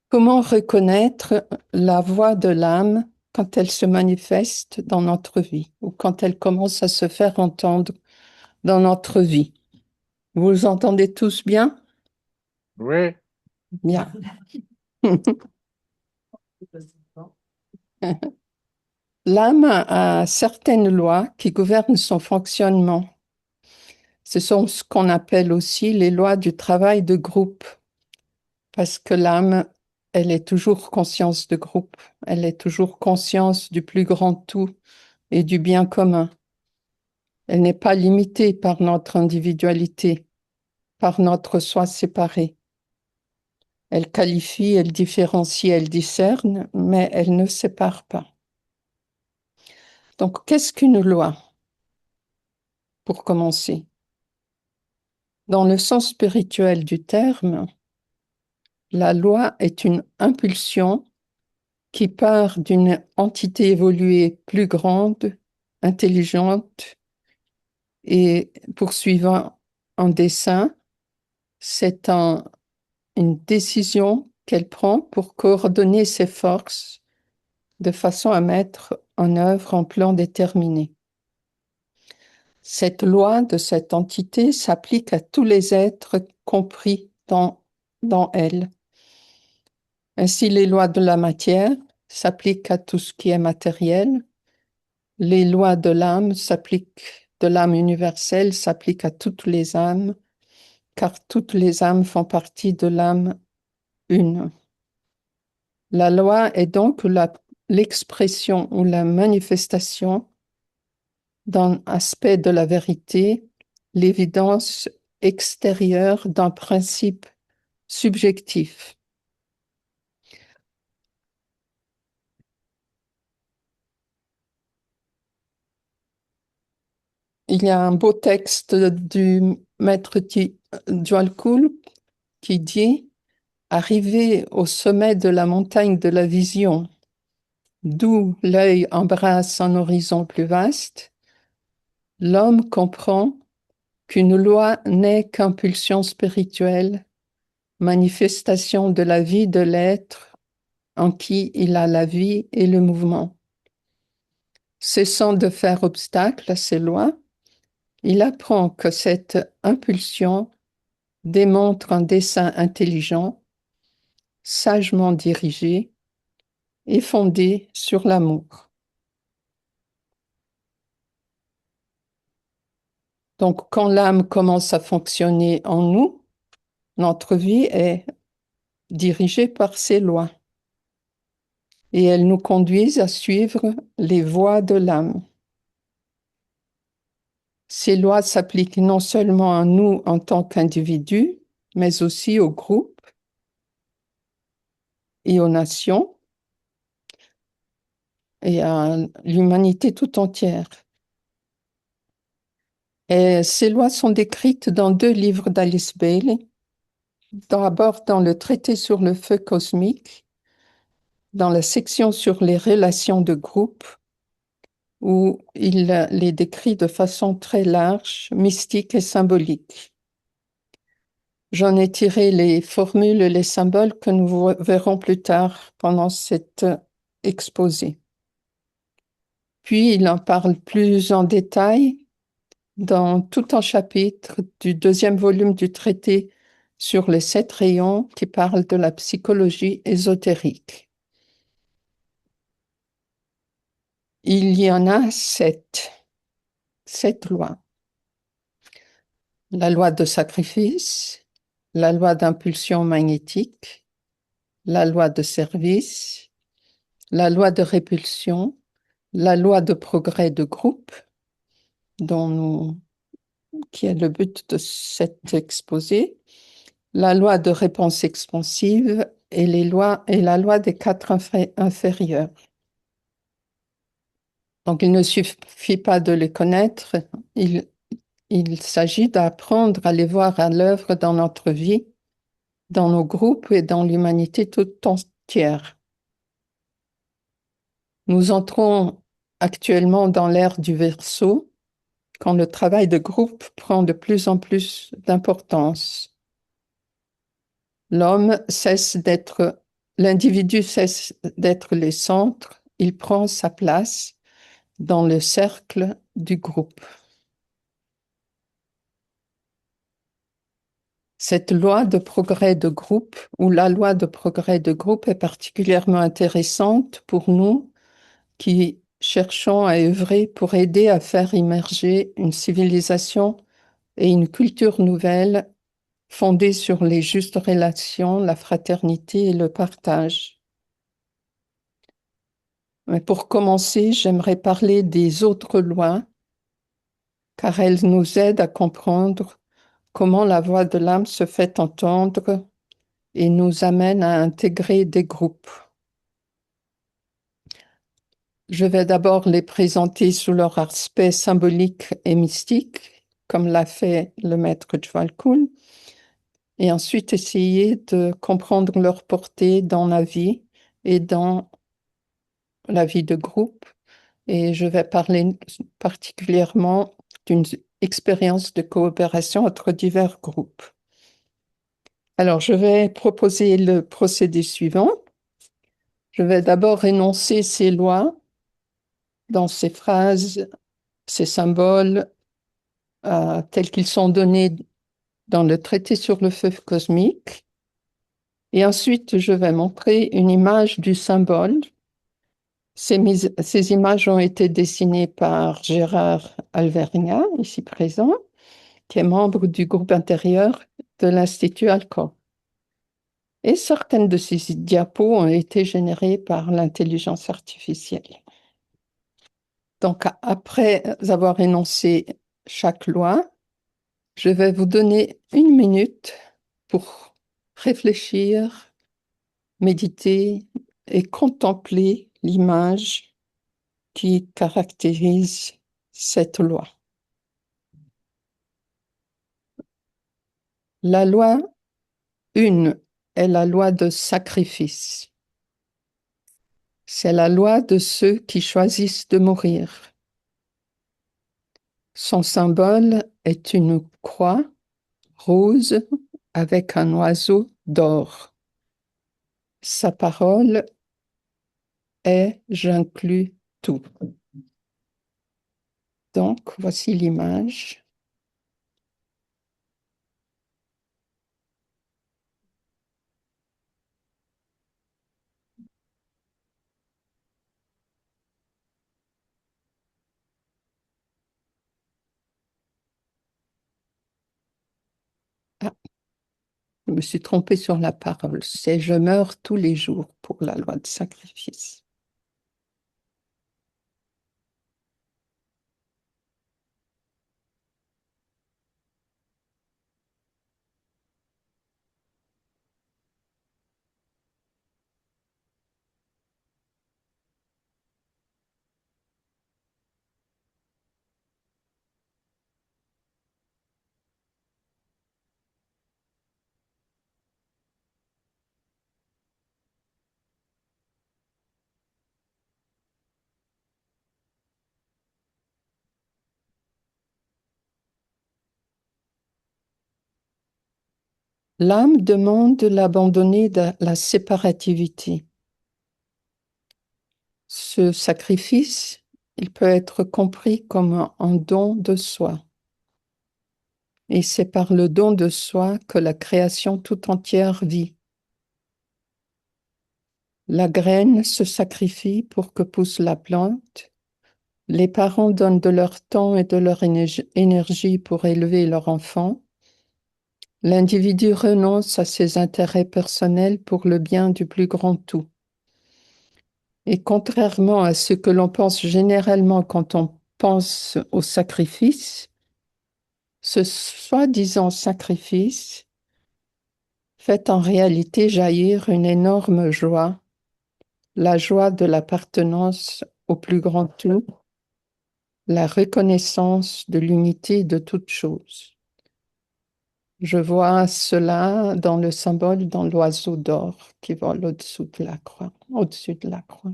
Comment reconnaître la voix de l'âme quand elle se manifeste dans notre vie ou quand elle commence à se faire entendre dans notre vie? Vous entendez tous bien? Oui, Bien. L'âme a certaines lois qui gouvernent son fonctionnement. Ce sont ce qu'on appelle aussi les lois du travail de groupe, parce que l'âme, elle est toujours conscience de groupe, elle est toujours conscience du plus grand tout et du bien commun. Elle n'est pas limitée par notre individualité, par notre soi séparé. Elle qualifie, elle différencie, elle discerne, mais elle ne sépare pas. Donc, qu'est-ce qu'une loi, pour commencer? Dans le sens spirituel du terme, la loi est une impulsion qui part d'une entité évoluée plus grande, intelligente et poursuivant un dessein. C'est une décision qu'elle prend pour coordonner ses forces de façon à mettre en œuvre un plan déterminé. Cette loi de cette entité s'applique à tous les êtres compris dans elle. Ainsi, les lois de la matière s'appliquent à tout ce qui est matériel. Les lois de l'âme s'appliquent, de l'âme universelle s'appliquent à toutes les âmes, car toutes les âmes font partie de l'âme une. La loi est donc l'expression ou la manifestation d'un aspect de la vérité, l'évidence extérieure d'un principe subjectif. Il y a un beau texte du maître Djwalkul qui dit: Arrivé au sommet de la montagne de la vision, d'où l'œil embrasse un horizon plus vaste, l'homme comprend qu'une loi n'est qu'impulsion spirituelle, manifestation de la vie de l'être en qui il a la vie et le mouvement. Cessant de faire obstacle à ces lois, il apprend que cette impulsion démontre un dessein intelligent, sagement dirigé et fondé sur l'amour. Donc, quand l'âme commence à fonctionner en nous, notre vie est dirigée par ces lois et elles nous conduisent à suivre les voies de l'âme. Ces lois s'appliquent non seulement à nous en tant qu'individus, mais aussi aux groupes et aux nations et à l'humanité tout entière. Et ces lois sont décrites dans deux livres d'Alice Bailey. D'abord dans le traité sur le feu cosmique, dans la section sur les relations de groupe, où il les décrit de façon très large, mystique et symbolique. J'en ai tiré les formules, les symboles que nous verrons plus tard pendant cet exposé. Puis il en parle plus en détail dans tout un chapitre du deuxième volume du traité sur les 7 rayons qui parle de la psychologie ésotérique. Il y en a 7 lois. La loi de sacrifice, la loi d'impulsion magnétique, la loi de service, la loi de répulsion, la loi de progrès de groupe, qui est le but de cet exposé, la loi de réponse expansive et la loi des 4 inférieurs. Donc, il ne suffit pas de les connaître, il, il s'agit d'apprendre à les voir à l'œuvre dans notre vie, dans nos groupes et dans l'humanité toute entière. Nous entrons actuellement dans l'ère du Verseau, quand le travail de groupe prend de plus en plus d'importance. L'homme cesse d'être l'individu cesse d'être le centre, il prend sa place dans le cercle du groupe. Cette loi de progrès de groupe, ou la loi de progrès de groupe, est particulièrement intéressante pour nous qui cherchons à œuvrer pour aider à faire émerger une civilisation et une culture nouvelle fondée sur les justes relations, la fraternité et le partage. Mais pour commencer, j'aimerais parler des autres lois, car elles nous aident à comprendre comment la voix de l'âme se fait entendre et nous amène à intégrer des groupes. Je vais d'abord les présenter sous leur aspect symbolique et mystique, comme l'a fait le maître Jwalkul, et ensuite essayer de comprendre leur portée dans la vie et dans la vie de groupe. Et je vais parler particulièrement d'une expérience de coopération entre divers groupes. Alors, je vais proposer le procédé suivant. Je vais d'abord énoncer ces lois dans ces phrases, ces symboles tels qu'ils sont donnés dans le traité sur le feu cosmique. Et ensuite, je vais montrer une image du symbole. Ces images ont été dessinées par Gérard Alvernia, ici présent, qui est membre du groupe intérieur de l'Institut Alcor. Et certaines de ces diapos ont été générées par l'intelligence artificielle. Donc, après avoir énoncé chaque loi, je vais vous donner 1 minute pour réfléchir, méditer et contempler l'image qui caractérise cette loi. La loi 1 est la loi de sacrifice. C'est la loi de ceux qui choisissent de mourir. Son symbole est une croix rose avec un oiseau d'or. Sa parole est j'inclus tout. Donc, voici l'image. Ah, je me suis trompée sur la parole. C'est je meurs tous les jours pour la loi de sacrifice. L'âme demande d'abandonner la séparativité. Ce sacrifice, il peut être compris comme un don de soi. Et c'est par le don de soi que la création tout entière vit. La graine se sacrifie pour que pousse la plante. Les parents donnent de leur temps et de leur énergie pour élever leur enfant. L'individu renonce à ses intérêts personnels pour le bien du plus grand tout. Et contrairement à ce que l'on pense généralement quand on pense au sacrifice, ce soi-disant sacrifice fait en réalité jaillir une énorme joie, la joie de l'appartenance au plus grand tout, la reconnaissance de l'unité de toute chose. Je vois cela dans le symbole, dans l'oiseau d'or qui vole au-dessous de la croix, au-dessus de la croix.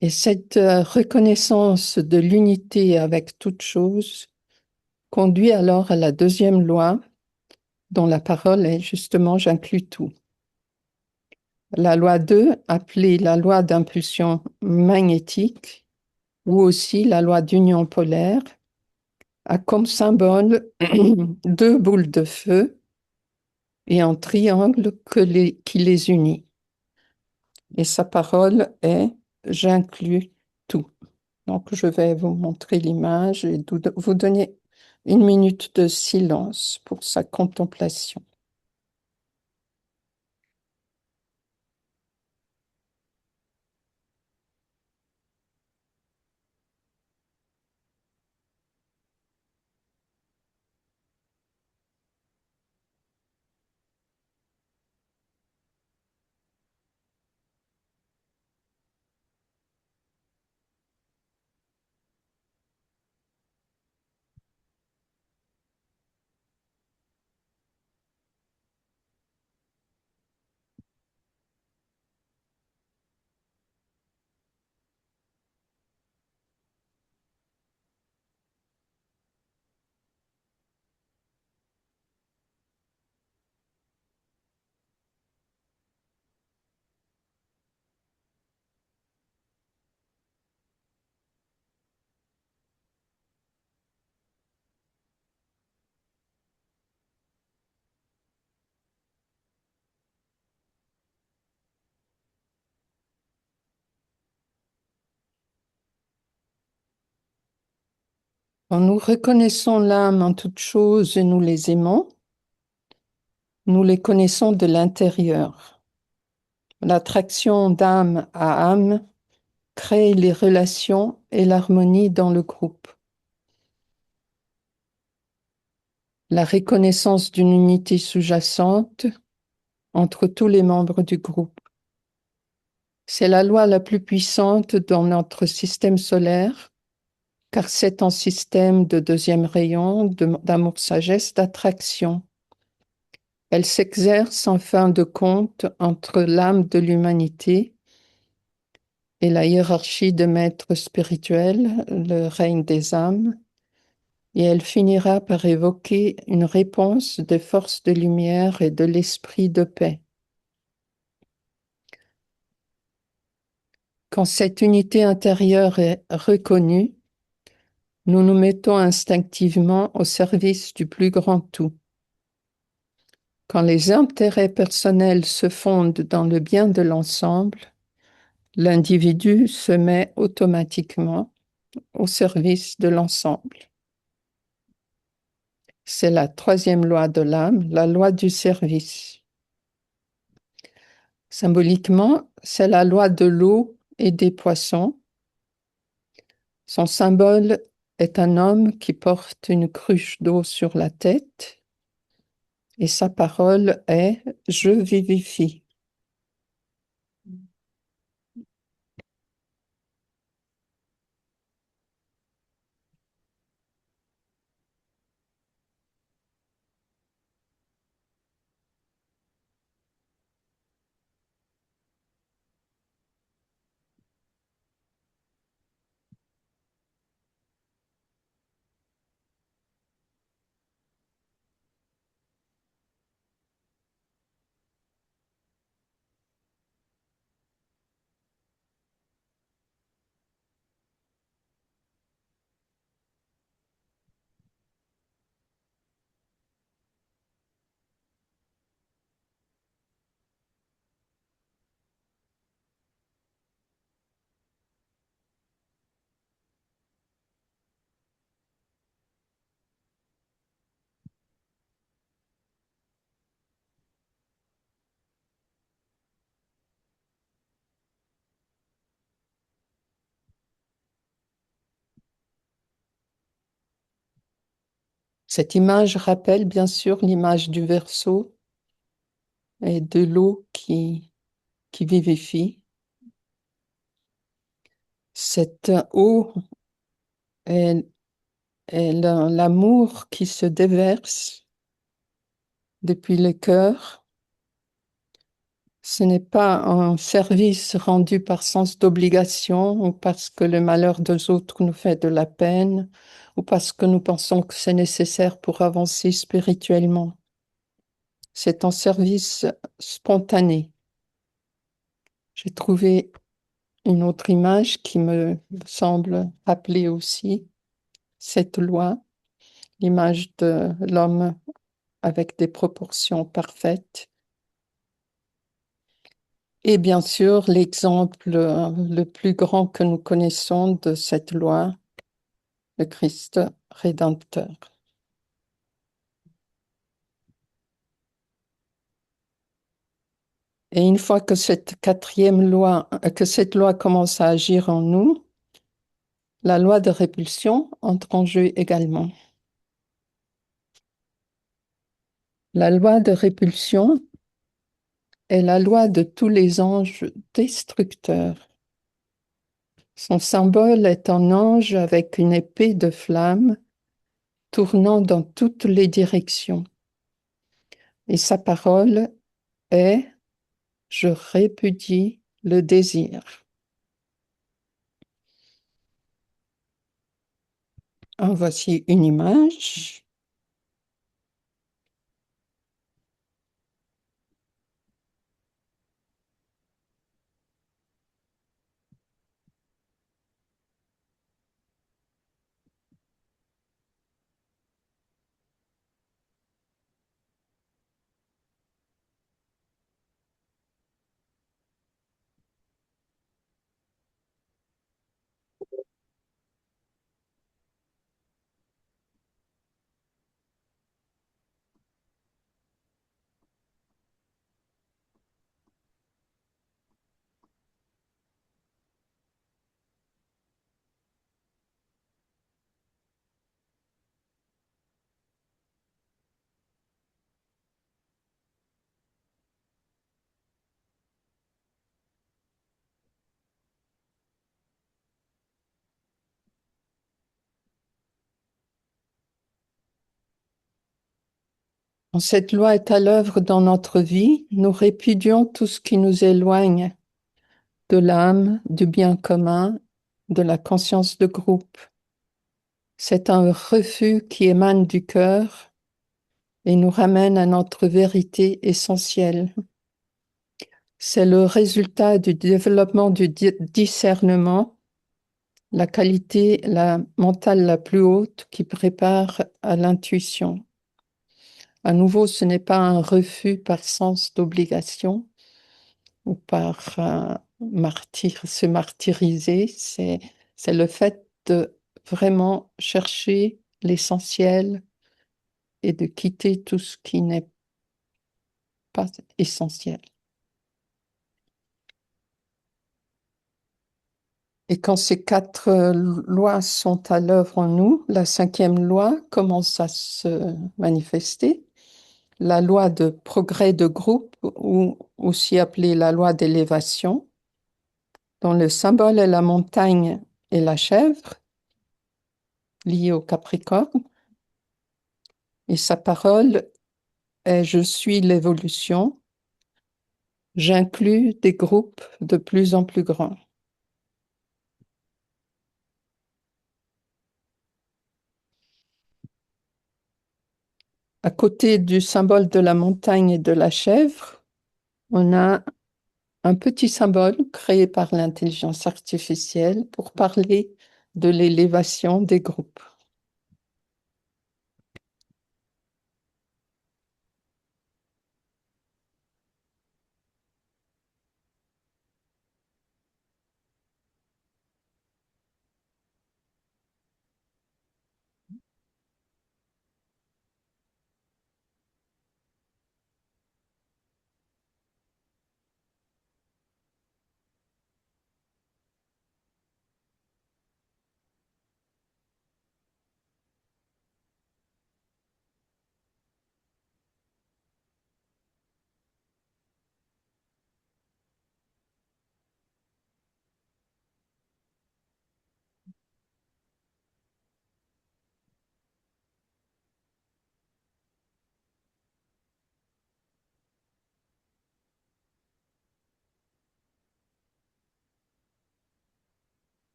Et cette reconnaissance de l'unité avec toute chose conduit alors à la deuxième loi, dont la parole est justement j'inclus tout. La loi 2, appelée la loi d'impulsion magnétique, ou aussi la loi d'union polaire, a comme symbole deux boules de feu et un triangle qui les unit. Et sa parole est j'inclus tout. Donc, je vais vous montrer l'image et vous donner une minute de silence pour sa contemplation. Quand nous reconnaissons l'âme en toutes choses et nous les aimons, nous les connaissons de l'intérieur. L'attraction d'âme à âme crée les relations et l'harmonie dans le groupe. La reconnaissance d'une unité sous-jacente entre tous les membres du groupe. C'est la loi la plus puissante dans notre système solaire, car c'est un système de deuxième rayon, d'amour-sagesse, d'attraction. Elle s'exerce en fin de compte entre l'âme de l'humanité et la hiérarchie de maîtres spirituels, le règne des âmes, et elle finira par évoquer une réponse des forces de lumière et de l'esprit de paix. Quand cette unité intérieure est reconnue, nous nous mettons instinctivement au service du plus grand tout. Quand les intérêts personnels se fondent dans le bien de l'ensemble, l'individu se met automatiquement au service de l'ensemble. C'est la troisième loi de l'âme, la loi du service. Symboliquement, c'est la loi de l'eau et des poissons. Son symbole est un homme qui porte une cruche d'eau sur la tête et sa parole est « Je vivifie ». Cette image rappelle bien sûr l'image du verso et de l'eau qui vivifie. Cette eau est l'amour qui se déverse depuis le cœur. Ce n'est pas un service rendu par sens d'obligation ou parce que le malheur des autres nous fait de la peine ou parce que nous pensons que c'est nécessaire pour avancer spirituellement. c'est en service spontané. J'ai trouvé une autre image qui me semble rappeler aussi cette loi, l'image de l'homme avec des proportions parfaites. Et bien sûr, l'exemple le plus grand que nous connaissons de cette loi, le Christ rédempteur. Et une fois que cette quatrième loi, que cette loi commence à agir en nous, la loi de répulsion entre en jeu également. La loi de répulsion est la loi de tous les anges destructeurs. Son symbole est un ange avec une épée de flamme tournant dans toutes les directions. Et sa parole est: je répudie le désir. En voici une image. Quand cette loi est à l'œuvre dans notre vie, nous répudions tout ce qui nous éloigne de l'âme, du bien commun, de la conscience de groupe. C'est un refus qui émane du cœur et nous ramène à notre vérité essentielle. C'est le résultat du développement du discernement, la qualité mentale la plus haute qui prépare à l'intuition. À nouveau, ce n'est pas un refus par sens d'obligation ou par se martyriser, c'est le fait de vraiment chercher l'essentiel et de quitter tout ce qui n'est pas essentiel. Et quand ces quatre lois sont à l'œuvre en nous, la cinquième loi commence à se manifester. La loi de progrès de groupe, ou aussi appelée la loi d'élévation, dont le symbole est la montagne et la chèvre, liée au Capricorne. Et sa parole est: je suis l'évolution, j'inclus des groupes de plus en plus grands. À côté du symbole de la montagne et de la chèvre, on a un petit symbole créé par l'intelligence artificielle pour parler de l'élévation des groupes.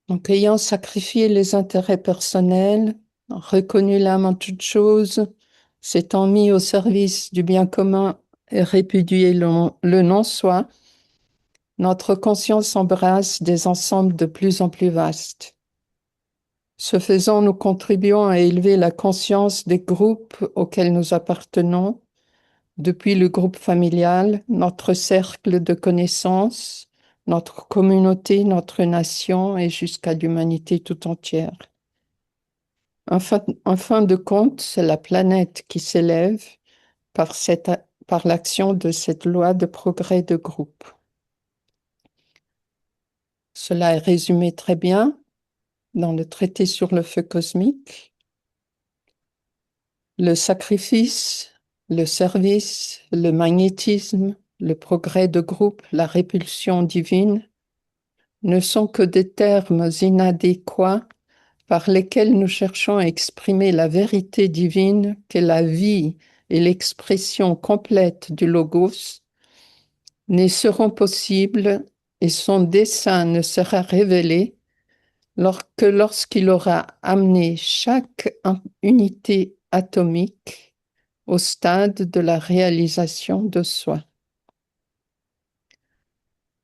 Donc, ayant sacrifié les intérêts personnels, reconnu l'âme en toute chose, s'étant mis au service du bien commun et répudié le non-soi, notre conscience embrasse des ensembles de plus en plus vastes. Ce faisant, nous contribuons à élever la conscience des groupes auxquels nous appartenons, depuis le groupe familial, notre cercle de connaissances, notre communauté, notre nation et jusqu'à l'humanité tout entière. En fin de compte, c'est la planète qui s'élève par par l'action de cette loi de progrès de groupe. Cela est résumé très bien dans le traité sur le feu cosmique. Le sacrifice, le service, le magnétisme, le progrès de groupe, la répulsion divine ne sont que des termes inadéquats par lesquels nous cherchons à exprimer la vérité divine qu'est la vie et l'expression complète du Logos, ne seront possibles et son dessein ne sera révélé que lorsqu'il aura amené chaque unité atomique au stade de la réalisation de soi.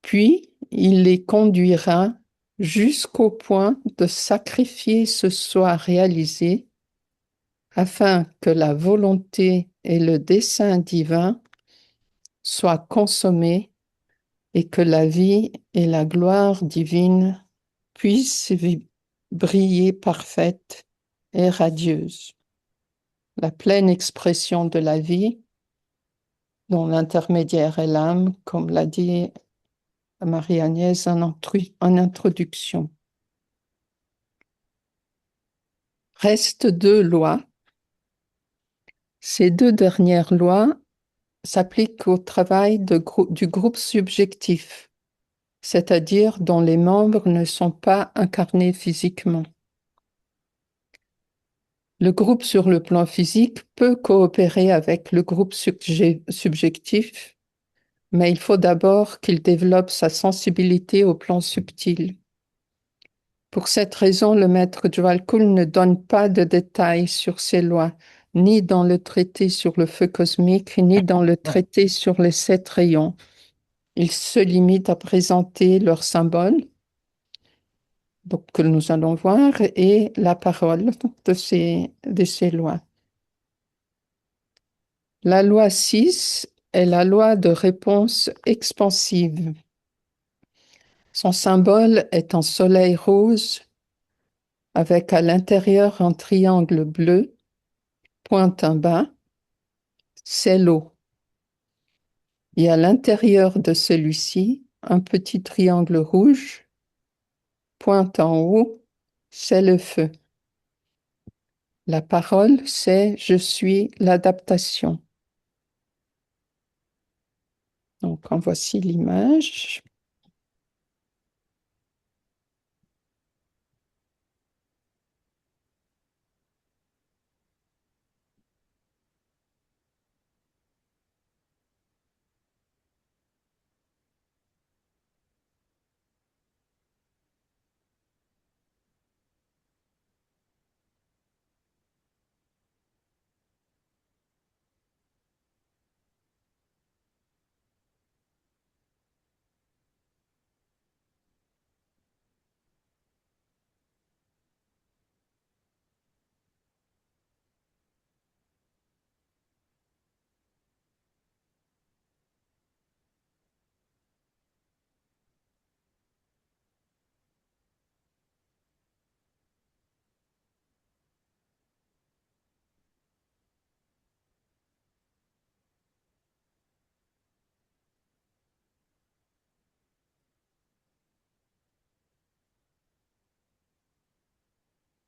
Puis, il les conduira jusqu'au point de sacrifier ce soi réalisé afin que la volonté et le dessein divin soient consommés et que la vie et la gloire divine puissent briller parfaite et radieuse. La pleine expression de la vie, dont l'intermédiaire est l'âme, comme l'a dit Marie-Agnès en introduction. Restent deux lois. Ces deux dernières lois s'appliquent au travail du groupe subjectif, c'est-à-dire dont les membres ne sont pas incarnés physiquement. Le groupe sur le plan physique peut coopérer avec le groupe subjectif, mais il faut d'abord qu'il développe sa sensibilité au plan subtil. Pour cette raison, le maître Djwalkul ne donne pas de détails sur ces lois, ni dans le traité sur le feu cosmique, ni dans le traité sur les 7 rayons. Il se limite à présenter leurs symboles, donc que nous allons voir, et la parole de ces lois. La loi 6 est la loi de réponse expansive. Son symbole est un soleil rose avec à l'intérieur un triangle bleu, pointe en bas, c'est l'eau. Et à l'intérieur de celui-ci, un petit triangle rouge, pointe en haut, c'est le feu. La parole, c'est je suis l'adaptation. Donc, en voici l'image.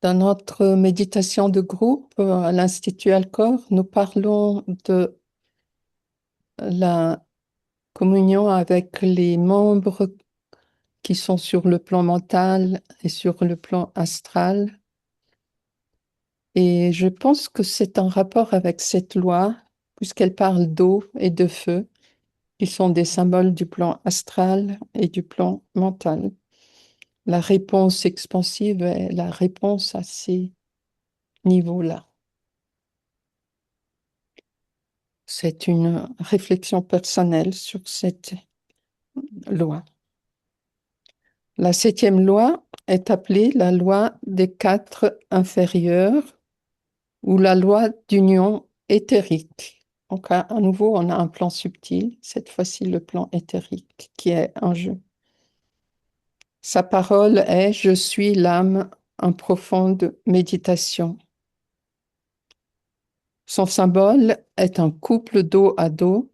Dans notre méditation de groupe à l'Institut Alcor, nous parlons de la communion avec les membres qui sont sur le plan mental et sur le plan astral. Et je pense que c'est en rapport avec cette loi, puisqu'elle parle d'eau et de feu, qui sont des symboles du plan astral et du plan mental. la réponse expansive est la réponse à ces niveaux-là. C'est une réflexion personnelle sur cette loi. La septième loi est appelée la loi des quatre inférieurs ou la loi d'union éthérique. Donc, à nouveau, on a un plan subtil, cette fois-ci le plan éthérique qui est en jeu. Sa parole est « Je suis l'âme en profonde méditation ». Son symbole est un couple dos à dos.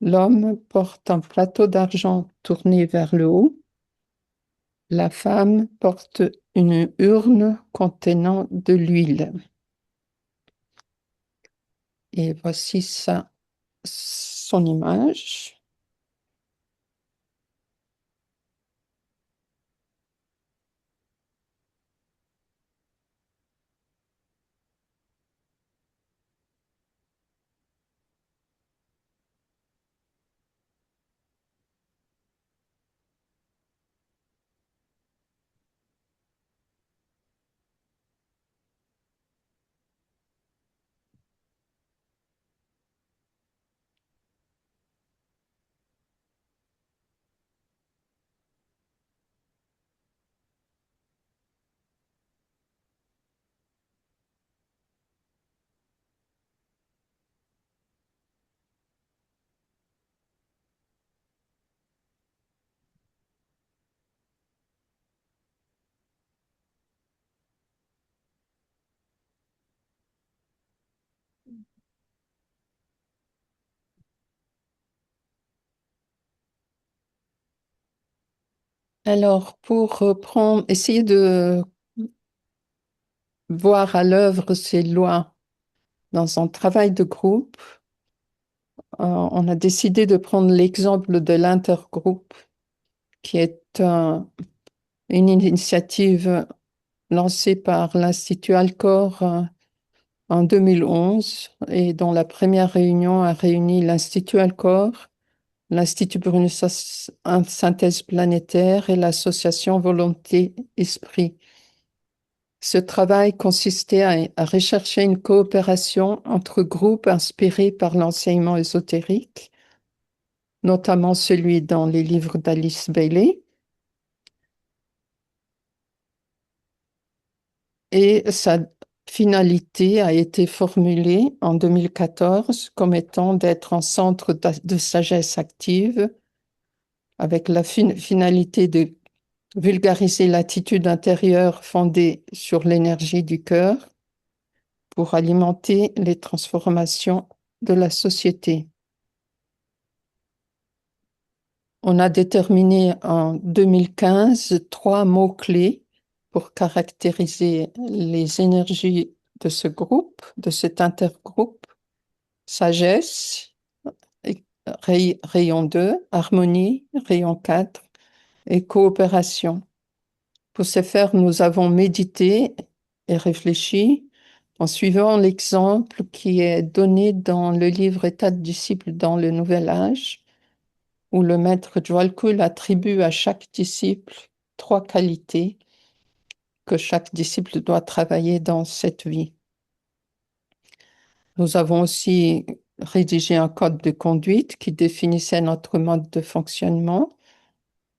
L'homme porte un plateau d'argent tourné vers le haut. La femme porte une urne contenant de l'huile. Et voici son image. Alors, pour essayer de voir à l'œuvre ces lois dans un travail de groupe, on a décidé de prendre l'exemple de l'intergroupe, qui est une initiative lancée par l'Institut Alcor en 2011 et dont la première réunion a réuni l'Institut Alcor, l'Institut pour une synthèse planétaire et l'association Volonté Esprit. Ce travail consistait à rechercher une coopération entre groupes inspirés par l'enseignement ésotérique, notamment celui dans les livres d'Alice Bailey. Et sa finalité a été formulée en 2014 comme étant d'être un centre de sagesse active avec la finalité de vulgariser l'attitude intérieure fondée sur l'énergie du cœur pour alimenter les transformations de la société. On a déterminé en 2015 trois mots-clés pour caractériser les énergies de ce groupe, de cet intergroupe. Sagesse, rayon 2, harmonie, rayon 4, et coopération. Pour ce faire, nous avons médité et réfléchi en suivant l'exemple qui est donné dans le livre État de disciple dans le Nouvel Âge, où le maître Djwhal attribue à chaque disciple trois qualités que chaque disciple doit travailler dans cette vie. Nous avons aussi rédigé un code de conduite qui définissait notre mode de fonctionnement,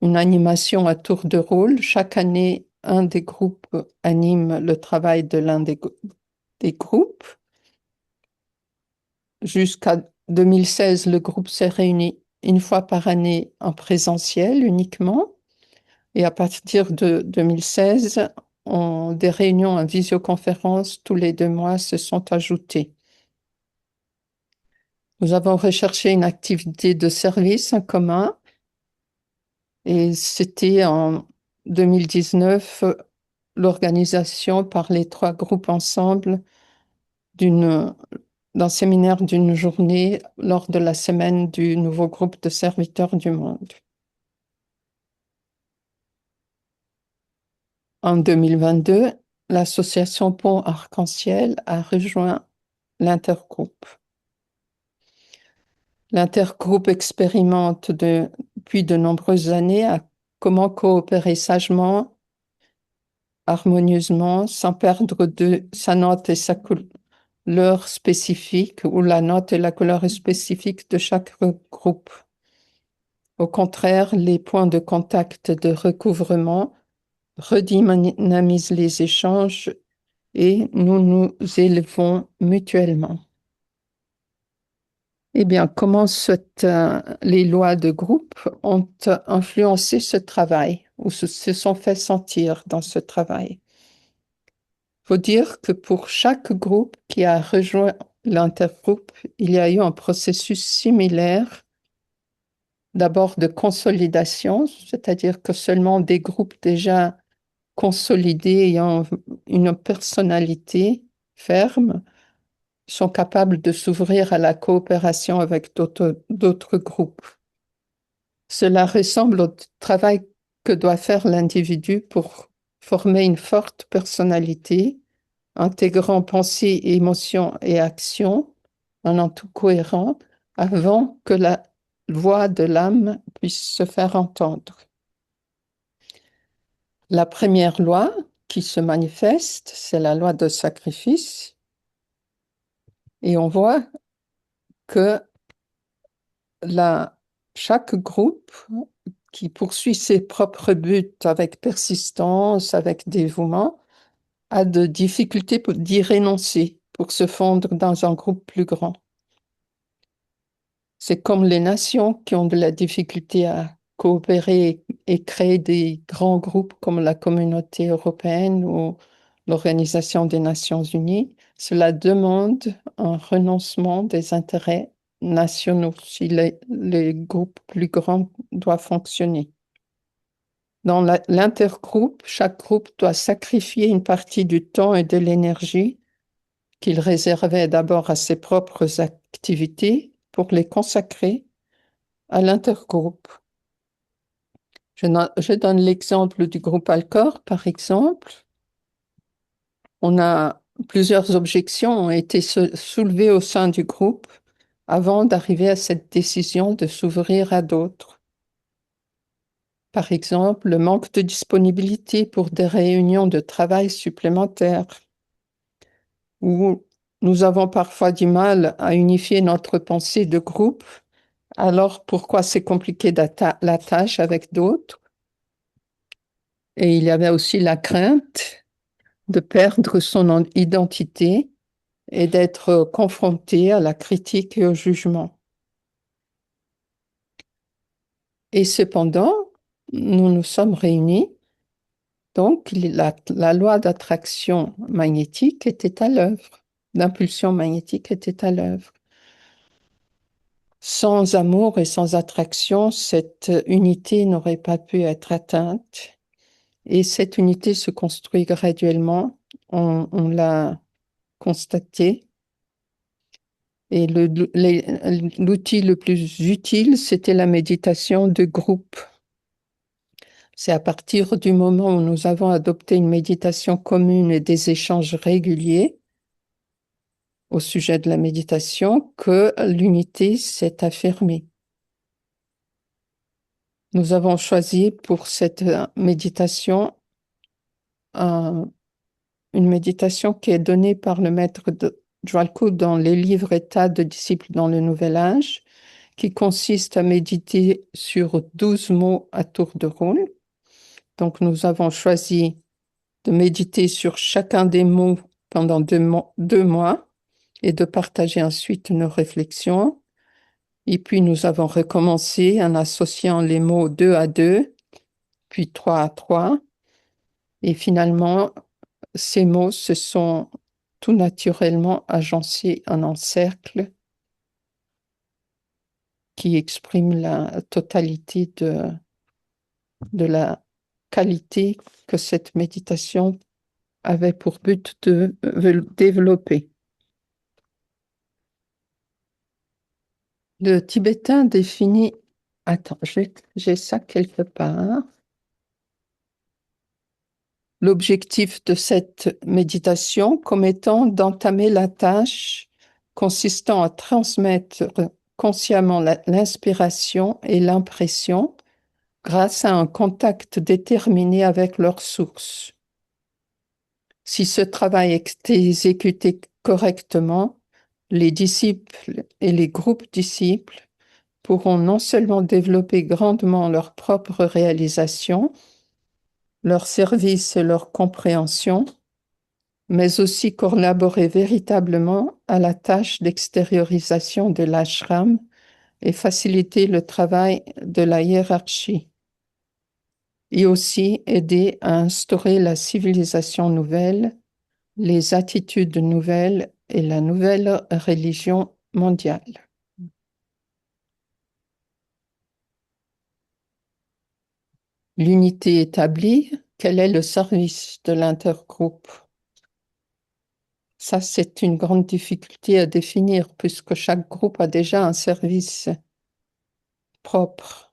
une animation à tour de rôle. Chaque année, un des groupes anime le travail de l'un des groupes. Jusqu'à 2016, le groupe s'est réuni une fois par année en présentiel uniquement. Et à partir de 2016, des réunions en visioconférence tous les 2 mois se sont ajoutées. Nous avons recherché une activité de service en commun et c'était en 2019 l'organisation par les trois groupes ensemble d'un séminaire d'une journée lors de la semaine du nouveau groupe de serviteurs du monde. En 2022, l'association Pont Arc-en-Ciel a rejoint l'intergroupe. L'intergroupe expérimente depuis de nombreuses années à comment coopérer sagement, harmonieusement, sans perdre de sa note et sa couleur spécifique, ou la note et la couleur spécifique de chaque groupe. Au contraire, les points de contact de recouvrement redynamisent les échanges et nous nous élevons mutuellement. Eh bien, comment les lois de groupe ont influencé ce travail ou se sont fait sentir dans ce travail? Il faut dire que pour chaque groupe qui a rejoint l'intergroupe, il y a eu un processus similaire, d'abord de consolidation, c'est-à-dire que seulement des groupes déjà consolidés ayant une personnalité ferme sont capables de s'ouvrir à la coopération avec d'autres groupes. Cela ressemble au travail que doit faire l'individu pour former une forte personnalité, intégrant pensée, émotion et action en un tout cohérent avant que la voix de l'âme puisse se faire entendre. La première loi qui se manifeste, c'est la loi de sacrifice. Et on voit que chaque groupe qui poursuit ses propres buts avec persistance, avec dévouement, a de difficultés d'y renoncer pour se fondre dans un groupe plus grand. C'est comme les nations qui ont de la difficulté à coopérer et créer des grands groupes comme la Communauté européenne ou l'Organisation des Nations unies. Cela demande un renoncement des intérêts nationaux si les groupes plus grands doivent fonctionner. Dans l'intergroupe, chaque groupe doit sacrifier une partie du temps et de l'énergie qu'il réservait d'abord à ses propres activités pour les consacrer à l'intergroupe. Je donne l'exemple du groupe Alcor, par exemple. Plusieurs objections ont été soulevées au sein du groupe avant d'arriver à cette décision de s'ouvrir à d'autres. Par exemple, le manque de disponibilité pour des réunions de travail supplémentaires, où nous avons parfois du mal à unifier notre pensée de groupe. Alors, pourquoi c'est compliqué la tâche avec d'autres? Et il y avait aussi la crainte de perdre son identité et d'être confronté à la critique et au jugement. Et cependant, nous nous sommes réunis, donc la loi d'attraction magnétique était à l'œuvre, l'impulsion magnétique était à l'œuvre. Sans amour et sans attraction, cette unité n'aurait pas pu être atteinte. Et cette unité se construit graduellement, on l'a constaté. Et l'outil le plus utile, c'était la méditation de groupe. C'est à partir du moment où nous avons adopté une méditation commune et des échanges réguliers au sujet de la méditation que l'unité s'est affirmée. Nous avons choisi pour cette méditation une méditation qui est donnée par le maître de Jwalku dans les livres États de disciples dans le Nouvel Âge, qui consiste à méditer sur 12 mots à tour de rôle. Donc, nous avons choisi de méditer sur chacun des mots pendant 2 mois et de partager ensuite nos réflexions. Et puis, nous avons recommencé en associant les mots 2 à 2, puis 3 à 3. Et finalement, ces mots se sont tout naturellement agencés en un cercle qui exprime la totalité de la qualité que cette méditation avait pour but de développer. Le tibétain définit, attends, j'ai ça quelque part. L'objectif de cette méditation comme étant d'entamer la tâche consistant à transmettre consciemment l'inspiration et l'impression grâce à un contact déterminé avec leur source. Si ce travail est exécuté correctement, les disciples et les groupes disciples pourront non seulement développer grandement leur propre réalisation, leur service et leur compréhension, mais aussi collaborer véritablement à la tâche d'extériorisation de l'ashram et faciliter le travail de la hiérarchie, et aussi aider à instaurer la civilisation nouvelle, les attitudes nouvelles et la nouvelle religion mondiale. L'unité établie, quel est le service de l'intergroupe? Ça, c'est une grande difficulté à définir puisque chaque groupe a déjà un service propre.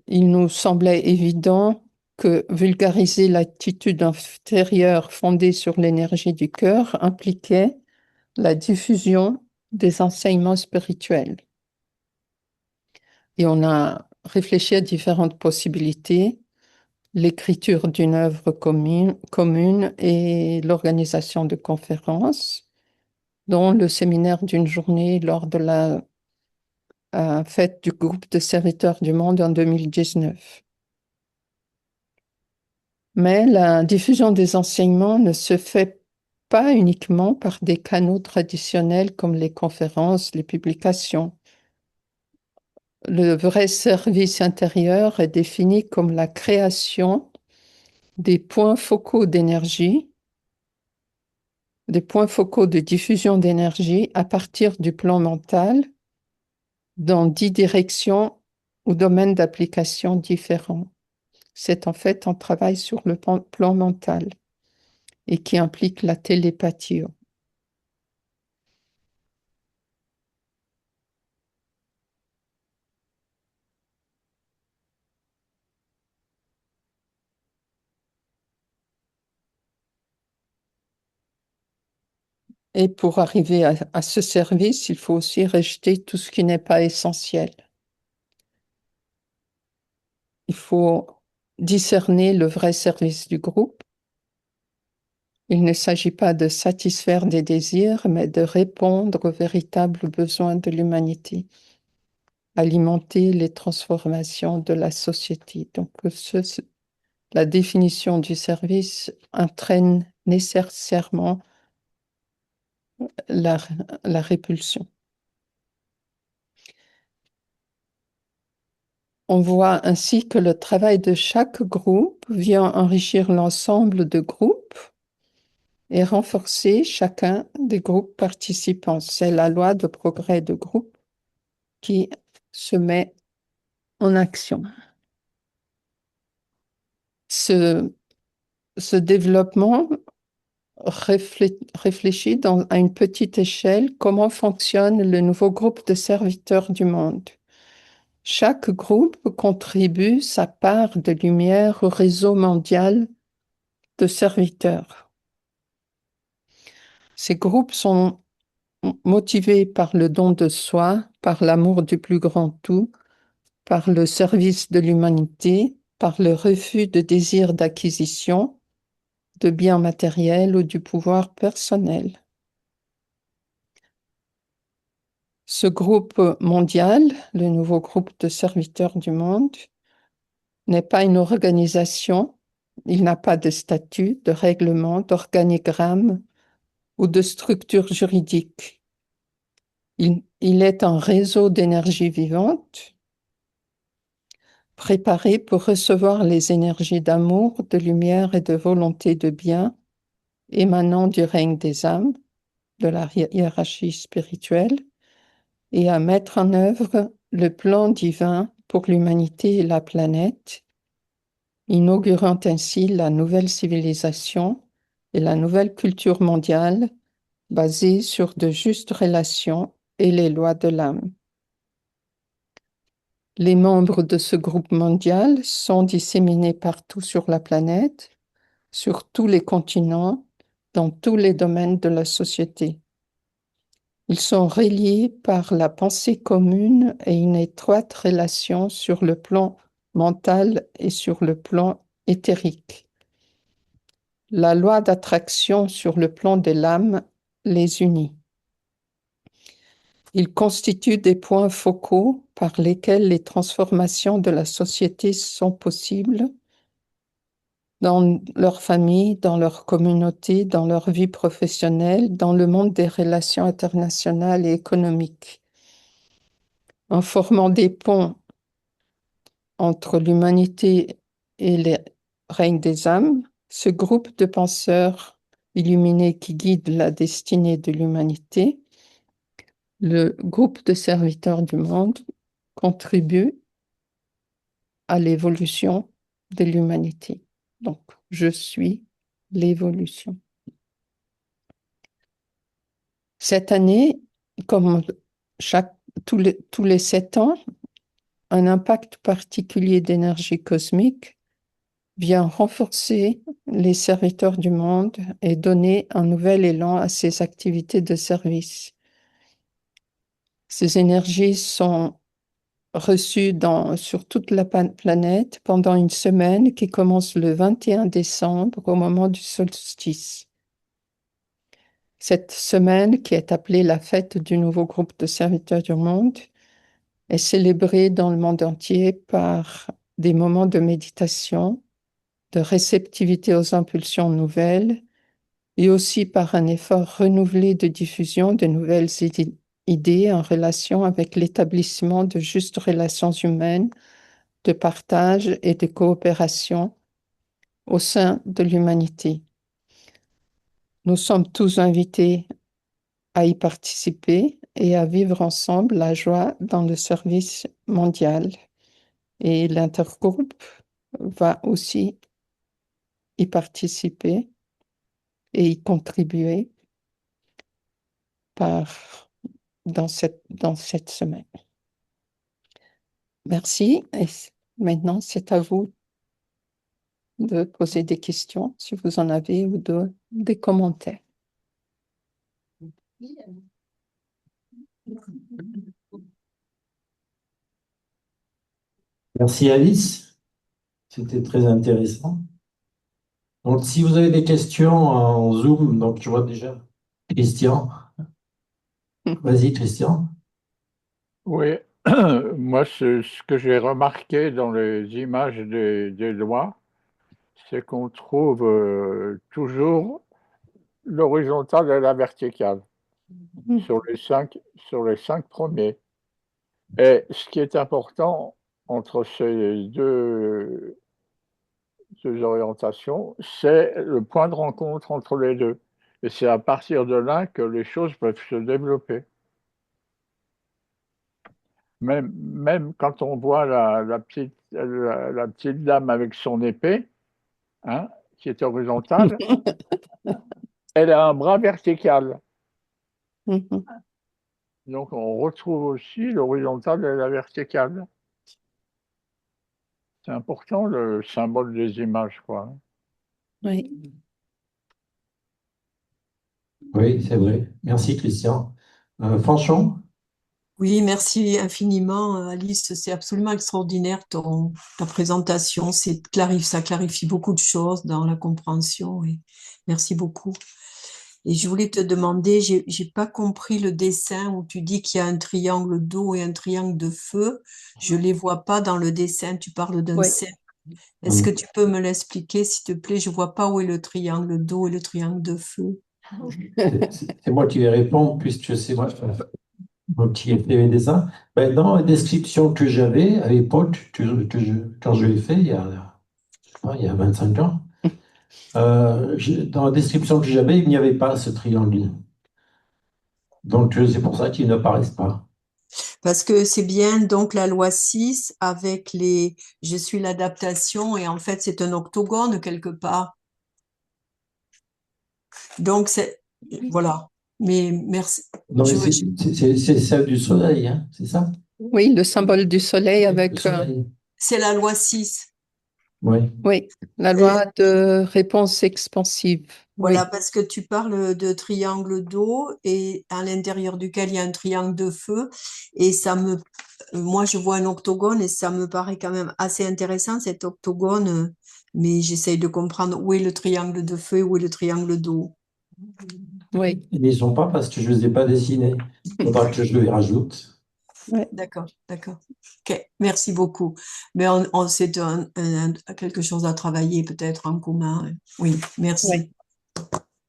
Il nous semblait évident que vulgariser l'attitude intérieure fondée sur l'énergie du cœur impliquait la diffusion des enseignements spirituels. Et on a réfléchi à différentes possibilités, l'écriture d'une œuvre commune et l'organisation de conférences, dont le séminaire d'une journée lors de la fête du groupe de serviteurs du monde en 2019. Mais la diffusion des enseignements ne se fait pas uniquement par des canaux traditionnels comme les conférences, les publications. Le vrai service intérieur est défini comme la création des points focaux d'énergie, des points focaux de diffusion d'énergie à partir du plan mental dans 10 directions ou domaines d'application différents. C'est en fait un travail sur le plan mental et qui implique la télépathie. Et pour arriver à ce service, il faut aussi rejeter tout ce qui n'est pas essentiel. Il faut discerner le vrai service du groupe. Il ne s'agit pas de satisfaire des désirs, mais de répondre aux véritables besoins de l'humanité, alimenter les transformations de la société. Donc, la définition du service entraîne nécessairement la, la répulsion. On voit ainsi que le travail de chaque groupe vient enrichir l'ensemble de groupes et renforcer chacun des groupes participants. C'est la loi de progrès de groupe qui se met en action. Ce, ce développement réfléchit à une petite échelle comment fonctionne le nouveau groupe de serviteurs du monde. Chaque groupe contribue sa part de lumière au réseau mondial de serviteurs. Ces groupes sont motivés par le don de soi, par l'amour du plus grand tout, par le service de l'humanité, par le refus de désirs d'acquisition, de biens matériels ou du pouvoir personnel. Ce groupe mondial, le nouveau groupe de serviteurs du monde, n'est pas une organisation, il n'a pas de statut, de règlement, d'organigramme ou de structure juridique. Il est un réseau d'énergie vivante préparé pour recevoir les énergies d'amour, de lumière et de volonté de bien émanant du règne des âmes, de la hiérarchie spirituelle, et à mettre en œuvre le plan divin pour l'humanité et la planète, inaugurant ainsi la nouvelle civilisation et la nouvelle culture mondiale basée sur de justes relations et les lois de l'âme. Les membres de ce groupe mondial sont disséminés partout sur la planète, sur tous les continents, dans tous les domaines de la société. Ils sont reliés par la pensée commune et une étroite relation sur le plan mental et sur le plan éthérique. La loi d'attraction sur le plan de l'âme les unit. Ils constituent des points focaux par lesquels les transformations de la société sont possibles dans leur famille, dans leur communauté, dans leur vie professionnelle, dans le monde des relations internationales et économiques. En formant des ponts entre l'humanité et le règne des âmes, ce groupe de penseurs illuminés qui guident la destinée de l'humanité, le groupe de serviteurs du monde, contribue à l'évolution de l'humanité. Donc, je suis l'évolution. Cette année, comme tous les 7 ans, un impact particulier d'énergie cosmique vient renforcer les serviteurs du monde et donner un nouvel élan à ces activités de service. Ces énergies sont reçues sur toute la planète pendant une semaine qui commence le 21 décembre au moment du solstice. Cette semaine, qui est appelée la fête du nouveau groupe de serviteurs du monde, est célébrée dans le monde entier par des moments de méditation, de réceptivité aux impulsions nouvelles et aussi par un effort renouvelé de diffusion de nouvelles idées en relation avec l'établissement de justes relations humaines, de partage et de coopération au sein de l'humanité. Nous sommes tous invités à y participer et à vivre ensemble la joie dans le service mondial. Et l'intergroupe va aussi y participer et y contribuer dans cette semaine. Merci. Et maintenant, c'est à vous de poser des questions, si vous en avez, ou des commentaires. Merci Alice, c'était très intéressant. Donc si vous avez des questions en Zoom, donc je vois déjà Christian. Vas-y Christian. Oui, moi, ce que j'ai remarqué dans les images des lois, c'est qu'on trouve toujours l'horizontale et la verticale sur sur les cinq premiers. Et ce qui est important entre ces deux orientations, c'est le point de rencontre entre les deux. Et c'est à partir de là que les choses peuvent se développer. Même quand on voit la petite dame avec son épée, hein, qui est horizontale, elle a un bras vertical. Donc on retrouve aussi l'horizontale et la verticale. C'est important le symbole des images, quoi. Oui. Oui, c'est vrai. Merci Christian. Fanchon? Oui, merci infiniment, Alice. C'est absolument extraordinaire ta présentation. Ça clarifie beaucoup de choses dans la compréhension. Et merci beaucoup. Et je voulais te demander, j'ai pas compris le dessin où tu dis qu'il y a un triangle d'eau et un triangle de feu. Je les vois pas dans le dessin. Tu parles d'un Oui. cercle. Est-ce que tu peux me l'expliquer, s'il te plaît? Je vois pas où est le triangle d'eau et le triangle de feu. C'est moi qui vais répondre puisque c'est moi qui ai fait les dessins. Ben, dans la description que j'avais à l'époque, quand je l'ai fait, je sais pas, il y a 25 ans, dans la description que j'avais, il n'y avait pas ce triangle. Donc c'est pour ça qu'ils n'apparaissent pas. Parce que c'est bien donc la loi 6 avec je suis l'adaptation et en fait c'est un octogone quelque part. Donc voilà. Mais merci. Non, mais c'est celle du soleil, hein, c'est ça? Oui, le symbole du soleil Le avec, soleil. C'est la loi 6. Oui. oui, la loi de réponse expansive. Voilà, Oui, parce que tu parles de triangle d'eau et à l'intérieur duquel il y a un triangle de feu. Et moi, je vois un octogone et ça me paraît quand même assez intéressant, cet octogone. Mais j'essaye de comprendre où est le triangle de feu et où est le triangle d'eau. oui, Ils n'y sont pas parce que je ne les ai pas dessinés. Il faudra que je les rajoute. oui, D'accord, d'accord. Ok, merci beaucoup. Mais c'est quelque chose à travailler peut-être en commun. Oui, merci. oui,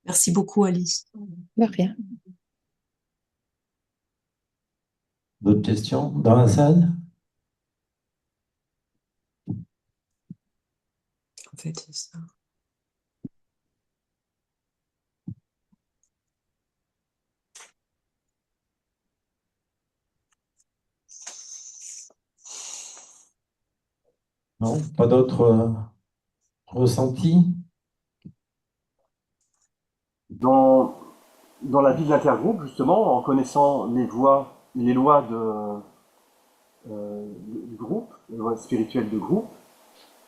Merci beaucoup, Alice. de rien. D'autres questions dans la salle? En fait, c'est ça. Non? Pas d'autres ressentis? Dans, dans la vie de l'intergroupe, justement, en connaissant les lois du groupe, les lois spirituelles de groupe,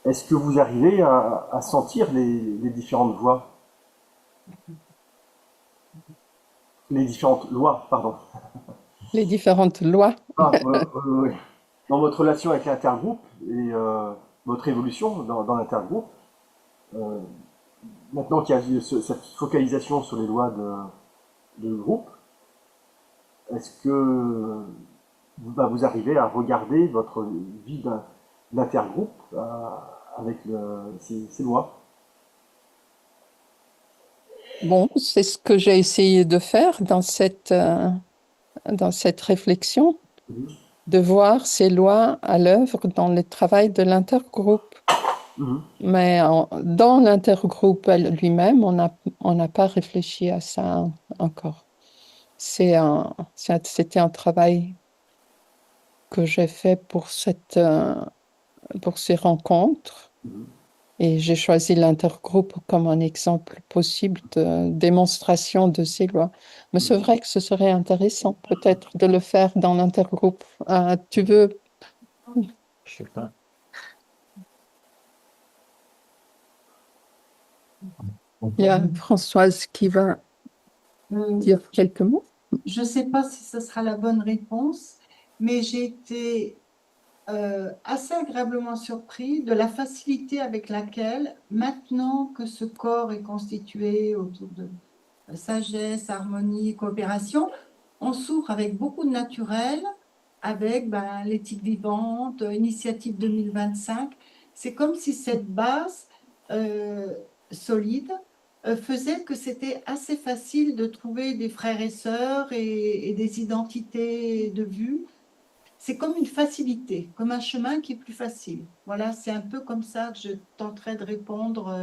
est-ce que vous arrivez à sentir les différentes voix, les différentes lois, pardon? Les différentes lois. Oui. Dans votre relation avec l'intergroupe et votre évolution dans l'intergroupe, euh, maintenant qu'il y a cette focalisation sur les lois de groupe, est-ce que vous arrivez à regarder votre vie d'intergroupe avec ces lois? Bon, c'est ce que j'ai essayé de faire dans cette réflexion, Mhm. de voir ces lois à l'œuvre dans le travail de l'intergroupe. Mhm. Mais dans l'intergroupe lui-même, on n'a pas réfléchi à ça encore. C'était un travail que j'ai fait pour ces rencontres. Mhm. Et j'ai choisi l'intergroupe comme un exemple possible de démonstration de ces lois. Mais c'est Mhm. vrai que ce serait intéressant peut-être de le faire dans l'intergroupe. Tu veux, Je sais pas. il y a Françoise qui va dire quelques mots. Je ne sais pas si ce sera la bonne réponse, mais j'ai été assez agréablement surpris de la facilité avec laquelle, maintenant que ce corps est constitué autour de sagesse, harmonie, coopération, on s'ouvre avec beaucoup de naturel, avec l'éthique vivante, Initiative 2025. C'est comme si cette base euh, solide faisait que c'était assez facile de trouver des frères et sœurs et des identités de vue. C'est comme une facilité, comme un chemin qui est plus facile. Voilà, c'est un peu comme ça que je tenterai de répondre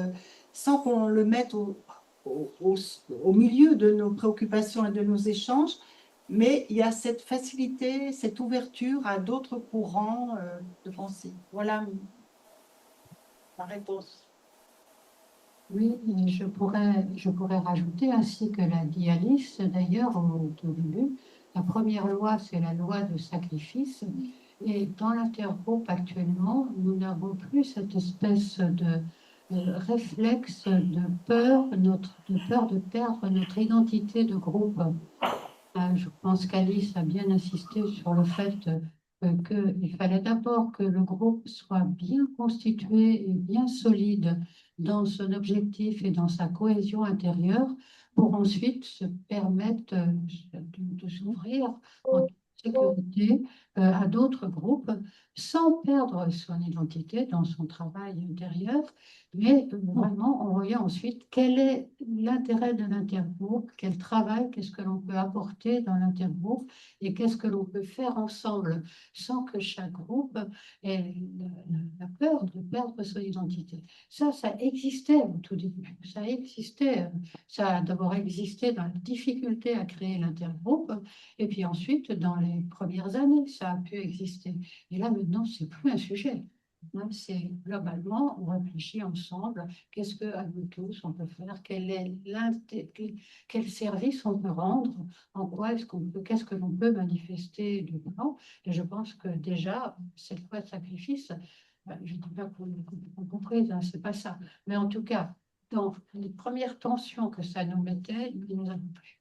sans qu'on le mette au, au- au milieu de nos préoccupations et de nos échanges, mais il y a cette facilité, cette ouverture à d'autres courants de pensée. Voilà ma réponse. Oui, et je pourrais rajouter, ainsi que l'a dit Alice d'ailleurs au tout début, la première loi, c'est la loi de sacrifice. Et dans l'intergroupe actuellement, nous n'avons plus cette espèce de réflexe de peur, de peur de perdre notre identité de groupe. Je pense qu'Alice a bien insisté sur le fait qu'il fallait d'abord que le groupe soit bien constitué et bien solide dans son objectif et dans sa cohésion intérieure pour ensuite se permettre de s'ouvrir en toute sécurité à d'autres groupes sans perdre son identité dans son travail intérieur, mais vraiment en voyant ensuite quel est l'intérêt de l'intergroupe, quel travail, qu'est-ce que l'on peut apporter dans l'intergroupe et qu'est-ce que l'on peut faire ensemble sans que chaque groupe ait la peur de perdre son identité. Ça existait au tout début. Ça existait. Ça a d'abord existé dans la difficulté à créer l'intergroupe et puis ensuite dans les premières années, ça a pu exister. Et là maintenant, c'est plus un sujet. C'est globalement, on réfléchit ensemble, qu'est-ce que à nous tous on peut faire, quel service on peut rendre, en quoi est-ce qu'on peut, qu'est-ce que l'on peut manifester du plan. Et je pense que déjà, cette loi de sacrifice, je ne dis pas qu'on comprise, hein, c'est pas ça. Mais en tout cas, dans les premières tensions que ça nous mettait, nous n'avons plus.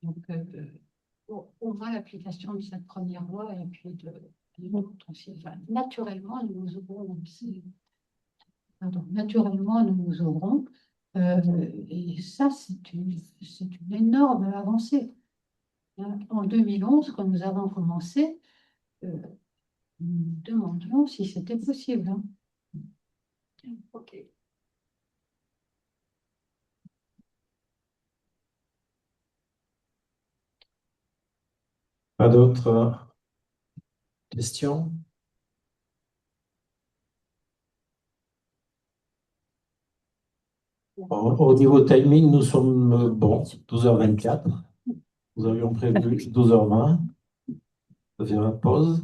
Donc, au moins l'application de cette première loi et puis de l'autre aussi. Enfin, naturellement, nous nous ouvrons. Naturellement, nous nous ouvrons. Et ça, c'est une énorme avancée. En 2011, quand nous avons commencé, nous nous demandions si c'était possible. Ok. Pas d'autres questions? Au niveau timing, nous sommes bons, 12h24. Nous avions prévu 12h20 de faire une pause.